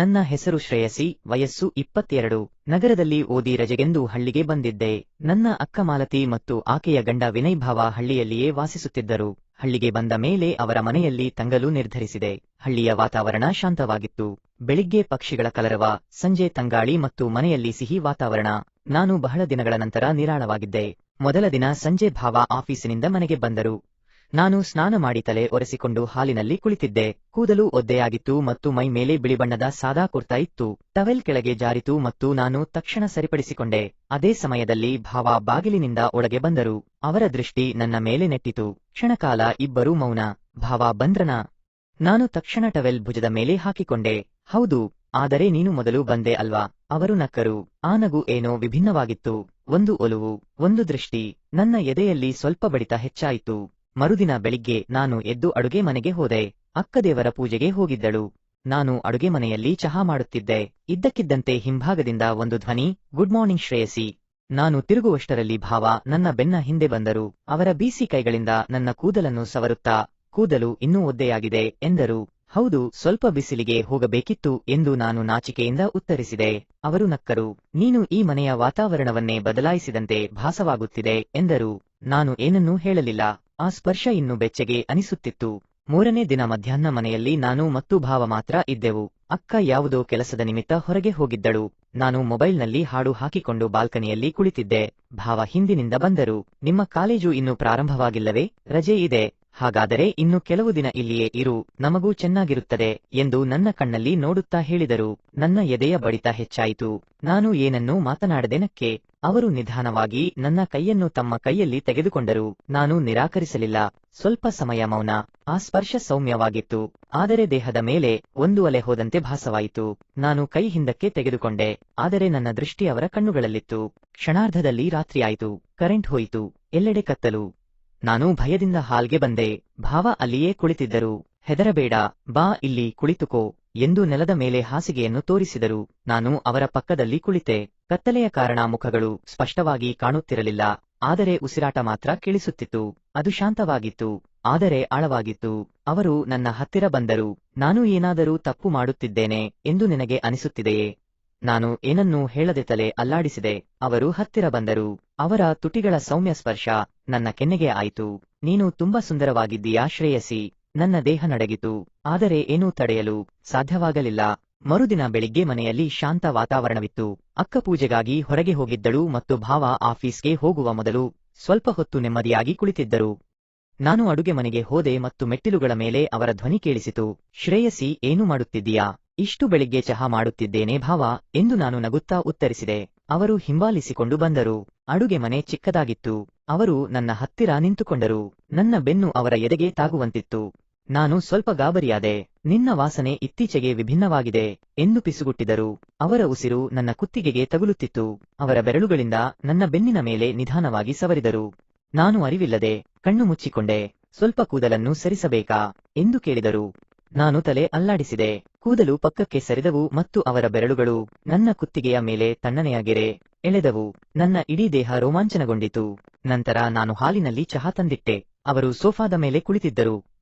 ನನ್ನ ಹೆಸರು ಶ್ರೇಯಸಿ, ವಯಸ್ಸು 22. ನಗರದಲ್ಲಿ ಓದಿ ರಜೆಗೆಂದು ಹಳ್ಳಿಗೆ ಬಂದಿದ್ದೆ. ನನ್ನ ಅಕ್ಕ ಮಾಲತಿ ಮತ್ತು ಆಕೆಯ ಗಂಡ ವಿನಯ್ ಭಾವ ಹಳ್ಳಿಯಲ್ಲಿಯೇ ವಾಸಿಸುತ್ತಿದ್ದರು. ಹಳ್ಳಿಗೆ ಬಂದ ಮೇಲೆ ಅವರ ಮನೆಯಲ್ಲಿ ತಂಗಲು ನಿರ್ಧರಿಸಿದೆ. ಹಳ್ಳಿಯ ವಾತಾವರಣ ಶಾಂತವಾಗಿತ್ತು. ಬೆಳಿಗ್ಗೆ ಪಕ್ಷಿಗಳ ಕಲರವ, ಸಂಜೆ ತಂಗಾಳಿ ಮತ್ತು ಮನೆಯಲ್ಲಿ ಸಿಹಿ ವಾತಾವರಣ. ನಾನು ಬಹಳ ದಿನಗಳ ನಂತರ ನಿರಾಳವಾಗಿದ್ದೆ. ಮೊದಲ ದಿನ ಸಂಜೆ ಭಾವ ಆಫೀಸಿನಿಂದ ಮನೆಗೆ ಬಂದರು. ನಾನು ಸ್ನಾನ ಮಾಡಿ ತಲೆ ಒರೆಸಿಕೊಂಡು ಹಾಲಿನಲ್ಲಿ ಕುಳಿತಿದ್ದೆ. ಕೂದಲು ಒದ್ದೆಯಾಗಿತ್ತು ಮತ್ತು ಮೈ ಮೇಲೆ ಬಿಳಿ ಬಣ್ಣದ ಸಾದಾ ಕುರ್ತಾ ಇತ್ತು. ಟವೆಲ್ ಕೆಳಗೆ ಜಾರಿತು ಮತ್ತು ನಾನು ತಕ್ಷಣ ಸರಿಪಡಿಸಿಕೊಂಡೆ. ಅದೇ ಸಮಯದಲ್ಲಿ ಭಾವ ಬಾಗಿಲಿನಿಂದ ಒಳಗೆ ಬಂದರು. ಅವರ ದೃಷ್ಟಿ ನನ್ನ ಮೇಲೆ ನೆಟ್ಟಿತು. ಕ್ಷಣಕಾಲ ಇಬ್ಬರೂ ಮೌನ. ಭಾವ ಬಂದ್ರನಾ? ನಾನು ತಕ್ಷಣ ಟವೆಲ್ ಭುಜದ ಮೇಲೆ ಹಾಕಿಕೊಂಡೆ. ಹೌದು, ಆದರೆ ನೀನು ಮೊದಲು ಬಂದೆ ಅಲ್ವಾ? ಅವರು ನಕ್ಕರು. ಆ ನಗು ಏನೋ ವಿಭಿನ್ನವಾಗಿತ್ತು. ಒಂದು ಒಲವು, ಒಂದು ದೃಷ್ಟಿ. ನನ್ನ ಎದೆಯಲ್ಲಿ ಸ್ವಲ್ಪ ಬಡಿತ ಹೆಚ್ಚಾಯಿತು. ಮರುದಿನ ಬೆಳಿಗ್ಗೆ ನಾನು ಎದ್ದು ಅಡುಗೆ ಮನೆಗೆ ಹೋದೆ. ಅಕ್ಕ ದೇವರ ಪೂಜೆಗೆ ಹೋಗಿದ್ದಳು. ನಾನು ಅಡುಗೆ ಮನೆಯಲ್ಲಿ ಚಹಾ ಮಾಡುತ್ತಿದ್ದೆ. ಇದ್ದಕ್ಕಿದ್ದಂತೆ ಹಿಂಭಾಗದಿಂದ ಒಂದು ಧ್ವನಿ, ಗುಡ್ ಮಾರ್ನಿಂಗ್ ಶ್ರೇಯಸಿ. ನಾನು ತಿರುಗುವಷ್ಟರಲ್ಲಿ ಭಾವ ನನ್ನ ಬೆನ್ನ ಹಿಂದೆ ಬಂದರು. ಅವರ ಬೀಸಿ ಕೈಗಳಿಂದ ನನ್ನ ಕೂದಲನ್ನು ಸವರುತ್ತಾ, ಕೂದಲು ಇನ್ನೂ ಒದ್ದೆಯಾಗಿದೆ ಎಂದರು. ಹೌದು, ಸ್ವಲ್ಪ ಬಿಸಿಲಿಗೆ ಹೋಗಬೇಕಿತ್ತು ಎಂದು ನಾನು ನಾಚಿಕೆಯಿಂದ ಉತ್ತರಿಸಿದೆ. ಅವರು ನಕ್ಕರು. ನೀನು ಈ ಮನೆಯ ವಾತಾವರಣವನ್ನೇ ಬದಲಾಯಿಸಿದಂತೆ ಭಾಸವಾಗುತ್ತಿದೆ ಎಂದರು. ನಾನು ಏನನ್ನೂ ಹೇಳಲಿಲ್ಲ. ಆ ಸ್ಪರ್ಶ ಇನ್ನೂ ಬೆಚ್ಚಗೆ ಅನಿಸುತ್ತಿತ್ತು. ಮೂರನೇ ದಿನ ಮಧ್ಯಾಹ್ನ ಮನೆಯಲ್ಲಿ ನಾನು ಮತ್ತು ಭಾವ ಮಾತ್ರ ಇದ್ದೆವು. ಅಕ್ಕ ಯಾವುದೋ ಕೆಲಸದ ನಿಮಿತ್ತ ಹೊರಗೆ ಹೋಗಿದ್ದಳು. ನಾನು ಮೊಬೈಲ್ನಲ್ಲಿ ಹಾಡು ಹಾಕಿಕೊಂಡು ಬಾಲ್ಕನಿಯಲ್ಲಿ ಕುಳಿತಿದ್ದೆ. ಭಾವ ಹಿಂದಿನಿಂದ ಬಂದರು. ನಿಮ್ಮ ಕಾಲೇಜು ಇನ್ನೂ ಪ್ರಾರಂಭವಾಗಿಲ್ಲವೇ? ರಜೆ ಇದೆ. ಹಾಗಾದರೆ ಇನ್ನು ಕೆಲವು ದಿನ ಇಲ್ಲಿಯೇ ಇರು, ನಮಗೂ ಚೆನ್ನಾಗಿರುತ್ತದೆ ಎಂದು ನನ್ನ ಕಣ್ಣಲ್ಲಿ ನೋಡುತ್ತಾ ಹೇಳಿದರು. ನನ್ನ ಎದೆಯ ಬಡಿತ ಹೆಚ್ಚಾಯಿತು. ನಾನು ಏನನ್ನೂ ಮಾತನಾಡದೆ ನಕ್ಕೆ. ಅವರು ನಿಧಾನವಾಗಿ ನನ್ನ ಕೈಯನ್ನು ತಮ್ಮ ಕೈಯಲ್ಲಿ ತೆಗೆದುಕೊಂಡರು. ನಾನು ನಿರಾಕರಿಸಲಿಲ್ಲ. ಸ್ವಲ್ಪ ಸಮಯ ಮೌನ. ಆ ಸ್ಪರ್ಶ ಸೌಮ್ಯವಾಗಿತ್ತು, ಆದರೆ ದೇಹದ ಮೇಲೆ ಒಂದು ಅಲೆ ಹೋದಂತೆ ಭಾಸವಾಯಿತು. ನಾನು ಕೈ ಹಿಂದಕ್ಕೆ ತೆಗೆದುಕೊಂಡೆ, ಆದರೆ ನನ್ನ ದೃಷ್ಟಿ ಅವರ ಕಣ್ಣುಗಳಲ್ಲಿತ್ತು. ಕ್ಷಣಾರ್ಧದಲ್ಲಿ ರಾತ್ರಿಯಾಯಿತು. ಕರೆಂಟ್ ಹೋಯಿತು. ಎಲ್ಲೆಡೆ ಕತ್ತಲು. ನಾನು ಭಯದಿಂದ ಹಾಲ್ಗೆ ಬಂದೆ. ಭಾವ ಅಲ್ಲಿಯೇ ಕುಳಿತಿದ್ದರು. ಹೆದರಬೇಡ, ಬಾ ಇಲ್ಲಿ ಕುಳಿತುಕೋ ಎಂದು ನೆಲದ ಮೇಲೆ ಹಾಸಿಗೆಯನ್ನು ತೋರಿಸಿದರು. ನಾನು ಅವರ ಪಕ್ಕದಲ್ಲಿ ಕುಳಿತೆ. ಕತ್ತಲೆಯ ಕಾರಣ ಮುಖಗಳು ಸ್ಪಷ್ಟವಾಗಿ ಕಾಣುತ್ತಿರಲಿಲ್ಲ, ಆದರೆ ಉಸಿರಾಟ ಮಾತ್ರ ಕೇಳಿಸುತ್ತಿತ್ತು. ಅದು ಶಾಂತವಾಗಿತ್ತು, ಆದರೆ ಆಳವಾಗಿತ್ತು. ಅವರು ನನ್ನ ಹತ್ತಿರ ಬಂದರು. ನಾನು ಏನಾದರೂ ತಪ್ಪು ಮಾಡುತ್ತಿದ್ದೇನೆ ಎಂದು ನಿನಗೆ ಅನಿಸುತ್ತಿದೆಯೇ? ನಾನು ಏನನ್ನೂ ಹೇಳದೆ ತಲೆ ಅಲ್ಲಾಡಿಸಿದೆ. ಅವರು ಹತ್ತಿರ ಬಂದರು. ಅವರ ತುಟಿಗಳ ಸೌಮ್ಯ ಸ್ಪರ್ಶ ನನ್ನ ಕೆನ್ನೆಗೆ ಆಯಿತು. ನೀನು ತುಂಬಾ ಸುಂದರವಾಗಿದ್ದೀಯಾ ಶ್ರೇಯಸಿ. ನನ್ನ ದೇಹ ನಡಗಿತು, ಆದರೆ ಏನೂ ತಡೆಯಲು ಸಾಧ್ಯವಾಗಲಿಲ್ಲ. ಮರುದಿನ ಬೆಳಿಗ್ಗೆ ಮನೆಯಲ್ಲಿ ಶಾಂತ ವಾತಾವರಣವಿತ್ತು. ಅಕ್ಕ ಪೂಜೆಗಾಗಿ ಹೊರಗೆ ಹೋಗಿದ್ದಳು ಮತ್ತು ಭಾವ ಆಫೀಸ್ಗೆ ಹೋಗುವ ಮೊದಲು ಸ್ವಲ್ಪ ಹೊತ್ತು ನೆಮ್ಮದಿಯಾಗಿ ಕುಳಿತಿದ್ದರು. ನಾನು ಅಡುಗೆ ಮನೆಗೆ ಹೋದೆ ಮತ್ತು ಮೆಟ್ಟಿಲುಗಳ ಮೇಲೆ ಅವರ ಧ್ವನಿ ಕೇಳಿಸಿತು. ಶ್ರೇಯಸಿ, ಏನು ಮಾಡುತ್ತಿದ್ದೀಯಾ? ಇಷ್ಟು ಬೆಳಿಗ್ಗೆ ಚಹಾ ಮಾಡುತ್ತಿದ್ದೇನೆ ಭಾವ ಎಂದು ನಾನು ನಗುತ್ತಾ ಉತ್ತರಿಸಿದೆ. ಅವರು ಹಿಂಬಾಲಿಸಿಕೊಂಡು ಬಂದರು. ಅಡುಗೆ ಮನೆ ಚಿಕ್ಕದಾಗಿತ್ತು. ಅವರು ನನ್ನ ಹತ್ತಿರ ನಿಂತುಕೊಂಡರು. ನನ್ನ ಬೆನ್ನು ಅವರ ಎದೆಗೆ ತಾಗುವಂತಿತ್ತು. ನಾನು ಸ್ವಲ್ಪ ಗಾಬರಿಯಾದೆ. ನಿನ್ನ ವಾಸನೆ ಇತ್ತೀಚೆಗೆ ವಿಭಿನ್ನವಾಗಿದೆ ಎಂದು ಪಿಸುಗುಟ್ಟಿದರು. ಅವರ ಉಸಿರು ನನ್ನ ಕುತ್ತಿಗೆಗೆ ತಗುಲುತ್ತಿತ್ತು. ಅವರ ಬೆರಳುಗಳಿಂದ ನನ್ನ ಬೆನ್ನಿನ ಮೇಲೆ ನಿಧಾನವಾಗಿ ಸವರಿದರು. ನಾನು ಅರಿವಿಲ್ಲದೆ ಕಣ್ಣು ಮುಚ್ಚಿಕೊಂಡೆ. ಸ್ವಲ್ಪ ಕೂದಲನ್ನು ಸರಿಸಬೇಕಾ ಎಂದು ಕೇಳಿದರು. ನಾನು ತಲೆ ಅಲ್ಲಾಡಿಸಿದೆ. ಕೂದಲು ಪಕ್ಕಕ್ಕೆ ಸರಿದವು ಮತ್ತು ಅವರ ಬೆರಳುಗಳು ನನ್ನ ಕುತ್ತಿಗೆಯ ಮೇಲೆ ತಣ್ಣನೆಯ ಗೆರೆ ಎಳೆದವು. ನನ್ನ ಇಡೀ ದೇಹ ರೋಮಾಂಚನಗೊಂಡಿತು. ನಂತರ ನಾನು ಹಾಲಿನಲ್ಲಿ ಚಹಾ ತಂದಿಟ್ಟೆ. ಅವರು ಸೋಫಾದ ಮೇಲೆ ಕುಳಿತಿದ್ದರು.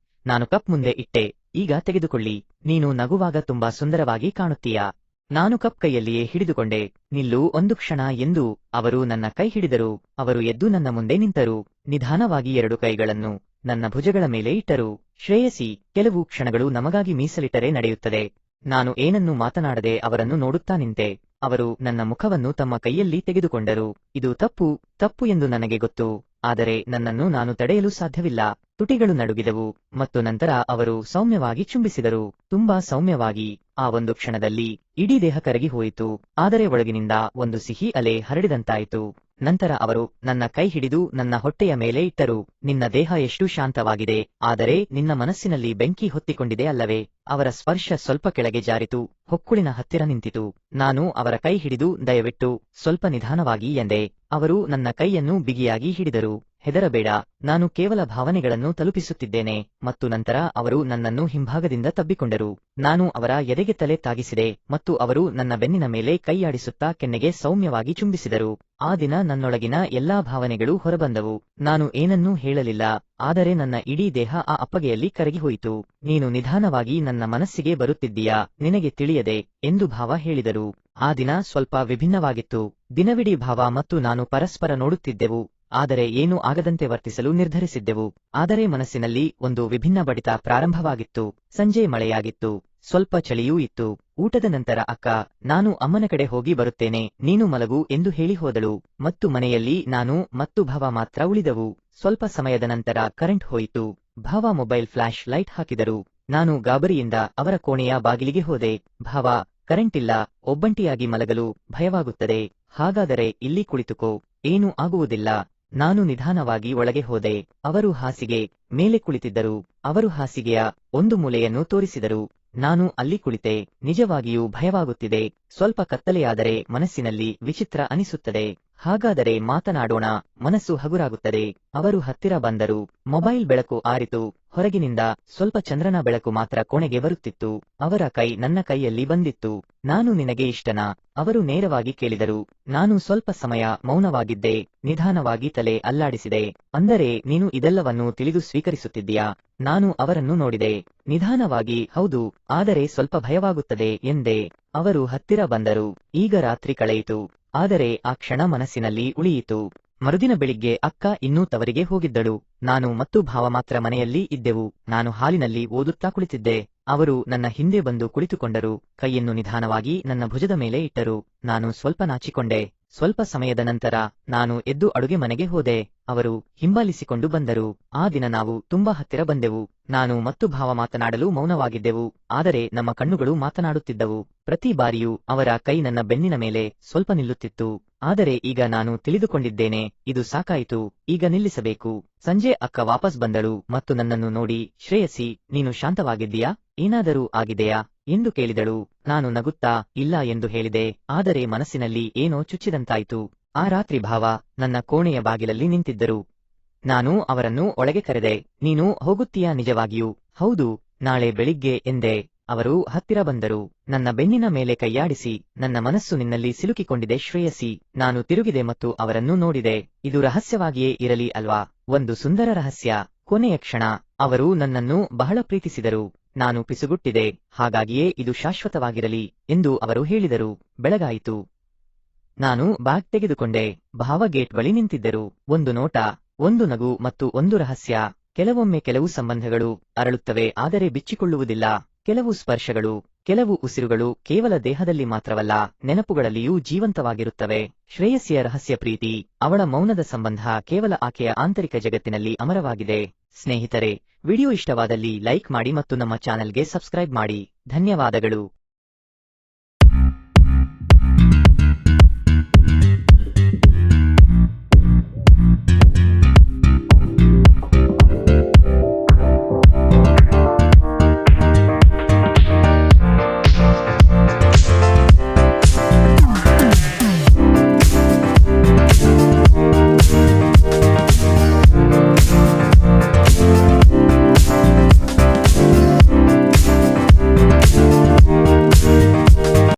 ನಾನು ಕಪ್ ಮುಂದೆ ಇಟ್ಟೆ. ಈಗ ತೆಗೆದುಕೊಳ್ಳಿ, ನೀನು ನಗುವಾಗ ತುಂಬಾ ಸುಂದರವಾಗಿ ಕಾಣುತ್ತೀಯಾ. ನಾನು ಕಪ್ ಕೈಯಲ್ಲಿಯೇ ಹಿಡಿದುಕೊಂಡೆ. ನಿಲ್ಲು ಒಂದು ಕ್ಷಣ ಎಂದು ಅವರು ನನ್ನ ಕೈ ಹಿಡಿದರು. ಅವರು ಎದ್ದು ನನ್ನ ಮುಂದೆ ನಿಂತರು. ನಿಧಾನವಾಗಿ ಎರಡು ಕೈಗಳನ್ನು ನನ್ನ ಭುಜಗಳ ಮೇಲೆ ಇಟ್ಟರು. ಶ್ರೇಯಸಿ, ಕೆಲವು ಕ್ಷಣಗಳು ನಮಗಾಗಿ ಮೀಸಲಿಟ್ಟರೆ ನಡೆಯುತ್ತದೆ. ನಾನು ಏನನ್ನೂ ಮಾತನಾಡದೆ ಅವರನ್ನು ನೋಡುತ್ತಾ ನಿಂತೆ. ಅವರು ನನ್ನ ಮುಖವನ್ನು ತಮ್ಮ ಕೈಯಲ್ಲಿ ತೆಗೆದುಕೊಂಡರು. ಇದು ತಪ್ಪು ಎಂದು ನನಗೆ ಗೊತ್ತು, ಆದರೆ ನನ್ನನ್ನು ನಾನು ತಡೆಯಲು ಸಾಧ್ಯವಿಲ್ಲ. ತುಟಿಗಳು ನಡುಗಿದವು ಮತ್ತು ನಂತರ ಅವರು ಸೌಮ್ಯವಾಗಿ ಚುಂಬಿಸಿದರು. ತುಂಬಾ ಸೌಮ್ಯವಾಗಿ. ಆ ಒಂದು ಕ್ಷಣದಲ್ಲಿ ಇಡೀ ದೇಹ ಕರಗಿ ಹೋಯಿತು, ಆದರೆ ಒಳಗಿನಿಂದ ಒಂದು ಸಿಹಿ ಅಲೆ ಹರಡಿದಂತಾಯಿತು. ನಂತರ ಅವರು ನನ್ನ ಕೈ ಹಿಡಿದು ನನ್ನ ಹೊಟ್ಟೆಯ ಮೇಲೆ ಇಟ್ಟರು. ನಿನ್ನ ದೇಹ ಎಷ್ಟು ಶಾಂತವಾಗಿದೆ, ಆದರೆ ನಿನ್ನ ಮನಸ್ಸಿನಲ್ಲಿ ಬೆಂಕಿ ಹೊತ್ತಿಕೊಂಡಿದೆ ಅಲ್ಲವೇ? ಅವರ ಸ್ಪರ್ಶ ಸ್ವಲ್ಪ ಕೆಳಗೆ ಜಾರಿತು, ಹೊಕ್ಕುಳಿನ ಹತ್ತಿರ ನಿಂತಿತು. ನಾನು ಅವರ ಕೈ ಹಿಡಿದು ದಯವಿಟ್ಟು ಸ್ವಲ್ಪ ನಿಧಾನವಾಗಿ ಎಂದೆ. ಅವರು ನನ್ನ ಕೈಯನ್ನು ಬಿಗಿಯಾಗಿ ಹಿಡಿದರು. ಹೆದರಬೇಡ, ನಾನು ಕೇವಲ ಭಾವನೆಗಳನ್ನು ತಲುಪಿಸುತ್ತಿದ್ದೇನೆ. ಮತ್ತು ನಂತರ ಅವರು ನನ್ನನ್ನು ಹಿಂಭಾಗದಿಂದ ತಬ್ಬಿಕೊಂಡರು. ನಾನು ಅವರ ಎದೆಗೆ ತಲೆ ತಾಗಿಸಿದೆ ಮತ್ತು ಅವರು ನನ್ನ ಬೆನ್ನಿನ ಮೇಲೆ ಕೈಯಾಡಿಸುತ್ತಾ ಕೆನ್ನೆಗೆ ಸೌಮ್ಯವಾಗಿ ಚುಂಬಿಸಿದರು. ಆ ದಿನ ನನ್ನೊಳಗಿನ ಎಲ್ಲಾ ಭಾವನೆಗಳು ಹೊರಬಂದವು. ನಾನು ಏನನ್ನೂ ಹೇಳಲಿಲ್ಲ, ಆದರೆ ನನ್ನ ಇಡೀ ದೇಹ ಆ ಅಪ್ಪಗೆಯಲ್ಲಿ ಕರಗಿಹೋಯಿತು. ನೀನು ನಿಧಾನವಾಗಿ ನನ್ನ ಮನಸ್ಸಿಗೆ ಬರುತ್ತಿದ್ದೀಯಾ, ನಿನಗೆ ತಿಳಿಯದೆ ಎಂದು ಭಾವ ಹೇಳಿದರು. ಆ ದಿನ ಸ್ವಲ್ಪ ವಿಭಿನ್ನವಾಗಿತ್ತು. ದಿನವಿಡೀ ಭಾವ ಮತ್ತು ನಾನು ಪರಸ್ಪರ ನೋಡುತ್ತಿದ್ದೆವು, ಆದರೆ ಏನೂ ಆಗದಂತೆ ವರ್ತಿಸಲು ನಿರ್ಧರಿಸಿದ್ದೆವು. ಆದರೆ ಮನಸ್ಸಿನಲ್ಲಿ ಒಂದು ವಿಭಿನ್ನ ಬಡಿತ ಪ್ರಾರಂಭವಾಗಿತ್ತು. ಸಂಜೆ ಮಳೆಯಾಗಿತ್ತು, ಸ್ವಲ್ಪ ಚಳಿಯೂ ಇತ್ತು. ಊಟದ ನಂತರ ಅಕ್ಕ, ನಾನು ಅಮ್ಮನ ಕಡೆ ಹೋಗಿ ಬರುತ್ತೇನೆ, ನೀನು ಮಲಗು ಎಂದು ಹೇಳಿ ಹೋದಳು. ಮತ್ತು ಮನೆಯಲ್ಲಿ ನಾನು ಮತ್ತು ಭಾವ ಮಾತ್ರ ಉಳಿದವು. ಸ್ವಲ್ಪ ಸಮಯದ ನಂತರ ಕರೆಂಟ್ ಹೋಯಿತು. ಭಾವ ಮೊಬೈಲ್ ಫ್ಲಾಶ್ ಲೈಟ್ ಹಾಕಿದರು. ನಾನು ಗಾಬರಿಯಿಂದ ಅವರ ಕೋಣೆಯ ಬಾಗಿಲಿಗೆ ಹೋದೆ. ಭಾವ, ಕರೆಂಟ್ ಇಲ್ಲ, ಒಬ್ಬಂಟಿಯಾಗಿ ಮಲಗಲು ಭಯವಾಗುತ್ತದೆ. ಹಾಗಾದರೆ ಇಲ್ಲಿ ಕುಳಿತುಕೋ, ಏನೂ ಆಗುವುದಿಲ್ಲ. ನಾನು ನಿಧಾನವಾಗಿ ಒಳಗೆ ಹೋದೆ. ಅವರು ಹಾಸಿಗೆ ಮೇಲೆ ಕುಳಿತಿದ್ದರು. ಅವರು ಹಾಸಿಗೆಯ ಒಂದು ಮೂಲೆಯನ್ನು ತೋರಿಸಿದರು. ನಾನು ಅಲ್ಲಿ ಕುಳಿತೆ. ನಿಜವಾಗಿಯೂ ಭಯವಾಗುತ್ತಿದೆ. ಸ್ವಲ್ಪ ಕತ್ತಲೆಯಾದರೆ ಮನಸ್ಸಿನಲ್ಲಿ ವಿಚಿತ್ರ ಅನಿಸುತ್ತದೆ. ಹಾಗಾದರೆ ಮಾತನಾಡೋಣ, ಮನಸ್ಸು ಹಗುರಾಗುತ್ತದೆ. ಅವರು ಹತ್ತಿರ ಬಂದರು. ಮೊಬೈಲ್ ಬೆಳಕು ಆರಿತು. ಹೊರಗಿನಿಂದ ಸ್ವಲ್ಪ ಚಂದ್ರನ ಬೆಳಕು ಮಾತ್ರ ಕೋಣೆಗೆ ಬರುತ್ತಿತ್ತು. ಅವರ ಕೈ ನನ್ನ ಕೈಯಲ್ಲಿ ಬಂದಿತ್ತು. ನಾನು ನಿನಗೆ ಇಷ್ಟನಾ? ಅವರು ನೇರವಾಗಿ ಕೇಳಿದರು. ನಾನು ಸ್ವಲ್ಪ ಸಮಯ ಮೌನವಾಗಿದ್ದೆ. ನಿಧಾನವಾಗಿ ತಲೆ ಅಲ್ಲಾಡಿಸಿದೆ. ಅಂದರೆ ನೀನು ಇದೆಲ್ಲವನ್ನೂ ತಿಳಿದು ಸ್ವೀಕರಿಸುತ್ತಿದ್ದೀಯಾ? ನಾನು ಅವರನ್ನು ನೋಡಿದೆ. ನಿಧಾನವಾಗಿ ಹೌದು, ಆದರೆ ಸ್ವಲ್ಪ ಭಯವಾಗುತ್ತದೆ ಎಂದೆ. ಅವರು ಹತ್ತಿರ ಬಂದರು. ಈಗ ರಾತ್ರಿ ಕಳೆಯಿತು, ಆದರೆ ಆ ಕ್ಷಣ ಮನಸ್ಸಿನಲ್ಲಿ ಉಳಿಯಿತು. ಮರುದಿನ ಬೆಳಿಗ್ಗೆ ಅಕ್ಕ ಇನ್ನೂ ತವರಿಗೆ ಹೋಗಿದ್ದಳು. ನಾನು ಮತ್ತು ಭಾವ ಮಾತ್ರ ಮನೆಯಲ್ಲಿ ಇದ್ದೆವು. ನಾನು ಹಾಲಿನಲ್ಲಿ ಓದುತ್ತಾ ಕುಳಿತಿದ್ದೆ. ಅವರು ನನ್ನ ಹಿಂದೆ ಬಂದು ಕುಳಿತುಕೊಂಡರು. ಕೈಯನ್ನು ನಿಧಾನವಾಗಿ ನನ್ನ ಭುಜದ ಮೇಲೆ ಇಟ್ಟರು. ನಾನು ಸ್ವಲ್ಪ ನಾಚಿಕೊಂಡೆ. ಸ್ವಲ್ಪ ಸಮಯದ ನಂತರ ನಾನು ಎದ್ದು ಅಡುಗೆ ಮನೆಗೆ ಹೋದೆ. ಅವರು ಹಿಂಬಾಲಿಸಿಕೊಂಡು ಬಂದರು. ಆ ದಿನ ನಾವು ತುಂಬಾ ಹತ್ತಿರ ಬಂದೆವು. ನಾನು ಮತ್ತು ಭಾವ ಮಾತನಾಡಲು ಮೌನವಾಗಿದ್ದೆವು, ಆದರೆ ನಮ್ಮ ಕಣ್ಣುಗಳು ಮಾತನಾಡುತ್ತಿದ್ದವು. ಪ್ರತಿ ಬಾರಿಯೂ ಅವರ ಕೈ ನನ್ನ ಬೆನ್ನಿನ ಮೇಲೆ ಸ್ವಲ್ಪ ನಿಲ್ಲುತ್ತಿತ್ತು. ಆದರೆ ಈಗ ನಾನು ತಿಳಿದುಕೊಂಡಿದ್ದೇನೆ, ಇದು ಸಾಕಾಯಿತು, ಈಗ ನಿಲ್ಲಿಸಬೇಕು. ಸಂಜೆ ಅಕ್ಕ ವಾಪಸ್ ಬಂದಳು ಮತ್ತು ನನ್ನನ್ನು ನೋಡಿ, ಶ್ರೇಯಸಿ, ನೀನು ಶಾಂತವಾಗಿದ್ದೀಯಾ? ಏನಾದರೂ ಆಗಿದೆಯಾ ಎಂದು ಕೇಳಿದಳು. ನಾನು ನಗುತ್ತಾ ಇಲ್ಲ ಎಂದು ಹೇಳಿದೆ, ಆದರೆ ಮನಸ್ಸಿನಲ್ಲಿ ಏನೋ ಚುಚ್ಚಿದಂತಾಯಿತು. ಆ ರಾತ್ರಿ ಭಾವ ನನ್ನ ಕೋಣೆಯ ಬಾಗಿಲಲ್ಲಿ ನಿಂತಿದ್ದರು. ನಾನು ಅವರನ್ನು ಒಳಗೆ ಕರೆದೆ. ನೀನು ಹೋಗುತ್ತೀಯಾ ನಿಜವಾಗಿಯೂ? ಹೌದು, ನಾಳೆ ಬೆಳಿಗ್ಗೆ ಎಂದೆ. ಅವರು ಹತ್ತಿರ ಬಂದರು. ನನ್ನ ಬೆನ್ನಿನ ಮೇಲೆ ಕೈಯಾಡಿಸಿ, ನನ್ನ ಮನಸ್ಸು ನಿನ್ನಲ್ಲಿ ಸಿಲುಕಿಕೊಂಡಿದೆ ಶ್ರೇಯಸಿ. ನಾನು ತಿರುಗಿದೆ ಮತ್ತು ಅವರನ್ನು ನೋಡಿದೆ. ಇದು ರಹಸ್ಯವಾಗಿಯೇ ಇರಲಿ ಅಲ್ವಾ? ಒಂದು ಸುಂದರ ರಹಸ್ಯ. ಕೊನೆಯ ಕ್ಷಣ ಅವರು ನನ್ನನ್ನು ಬಹಳ ಪ್ರೀತಿಸಿದರು. ನಾನು ಪಿಸುಗುಟ್ಟಿದೆ, ಹಾಗಾಗಿಯೇ ಇದು ಶಾಶ್ವತವಾಗಿರಲಿ ಎಂದು ಅವರು ಹೇಳಿದರು. ಬೆಳಗಾಯಿತು. ನಾನು ಬ್ಯಾಗ್ ತೆಗೆದುಕೊಂಡೆ. ಭಾವ ಗೇಟ್ ಬಳಿ ನಿಂತಿದ್ದರು. ಒಂದು ನೋಟ, ಒಂದು ನಗು ಮತ್ತು ಒಂದು ರಹಸ್ಯ. ಕೆಲವೊಮ್ಮೆ ಕೆಲವು ಸಂಬಂಧಗಳು ಅರಳುತ್ತವೆ ಆದರೆ ಬಿಚ್ಚಿಕೊಳ್ಳುವುದಿಲ್ಲ. ಕೆಲವು ಸ್ಪರ್ಶಗಳು, ಕೆಲವು ಉಸಿರುಗಳು ಕೇವಲ ದೇಹದಲ್ಲಿ ಮಾತ್ರವಲ್ಲ, ನೆನಪುಗಳಲ್ಲಿಯೂ ಜೀವಂತವಾಗಿರುತ್ತವೆ. ಶ್ರೇಯಸಿಯ ರಹಸ್ಯ ಪ್ರೀತಿ, ಅವಳ ಮೌನದ ಸಂಬಂಧ ಕೇವಲ ಆಕೆಯ ಆಂತರಿಕ ಜಗತ್ತಿನಲ್ಲಿ ಅಮರವಾಗಿದೆ. ಸ್ನೇಹಿತರೆ, ವಿಡಿಯೋ ಇಷ್ಟವಾದಲ್ಲಿ ಲೈಕ್ ಮಾಡಿ ಮತ್ತು ನಮ್ಮ ಚಾನೆಲ್ಗೆ ಸಬ್ಸ್ಕ್ರೈಬ್ ಮಾಡಿ. ಧನ್ಯವಾದಗಳು.